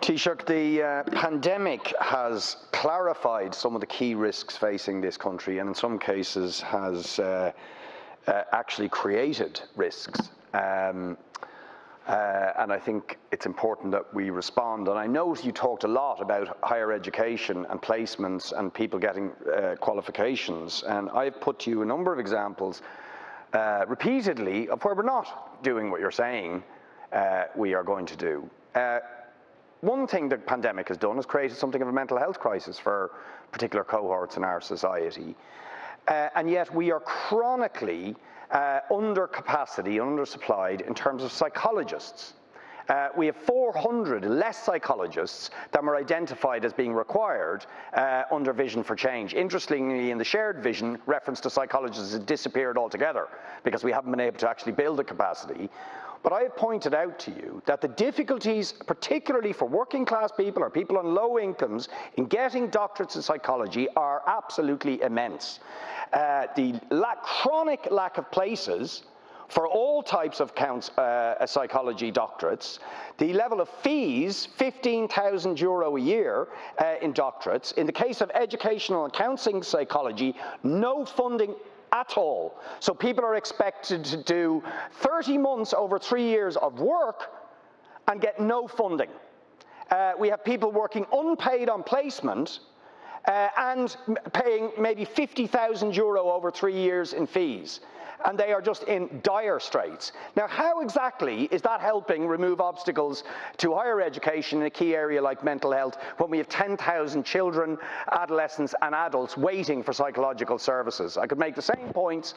Taoiseach, the pandemic has clarified some of the key risks facing this country, and in some cases has actually created risks. And I think it's important that we respond. And I know you talked a lot about higher education and placements and people getting qualifications. And I've put to you a number of examples repeatedly of where we're not doing what you're saying we are going to do. One thing the pandemic has done is created something of a mental health crisis for particular cohorts in our society. And yet we are chronically under capacity, undersupplied in terms of psychologists. We have 400 less psychologists than were identified as being required under Vision for Change. Interestingly, in the shared vision, reference to psychologists has disappeared altogether because we haven't been able to actually build the capacity. But I have pointed out to you that the difficulties, particularly for working class people or people on low incomes, in getting doctorates in psychology are absolutely immense. The chronic lack of places for all types of psychology doctorates, the level of fees, €15,000 a year in doctorates. In the case of educational and counselling psychology, no funding at all. So people are expected to do 30 months over 3 years of work and get no funding. We have people working unpaid on placement and paying maybe €50,000 over 3 years in fees. And they are just in dire straits. Now, how exactly is that helping remove obstacles to higher education in a key area like mental health when we have 10,000 children, adolescents and adults waiting for psychological services? I could make the same points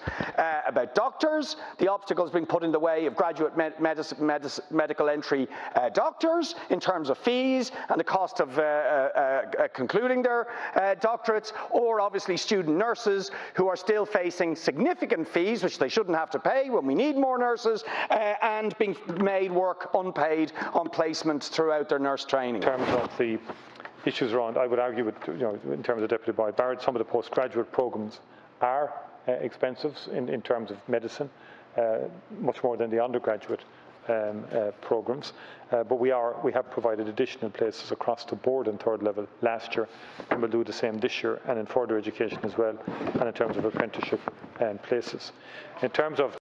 about doctors, the obstacles being put in the way of graduate medical entry doctors in terms of fees and the cost of concluding their doctorates, or obviously student nurses who are still facing significant fees, which they shouldn't have to pay when we need more nurses, and being made work unpaid on placements throughout their nurse training. In terms of the issues around, I would argue with, in terms of Deputy Boyd Barrett, some of the postgraduate programs are expensive in terms of medicine, much more than the undergraduate programs, but we have provided additional places across the board in third level last year, and we'll do the same this year, and in further education as well, and in terms of apprenticeship places. In terms of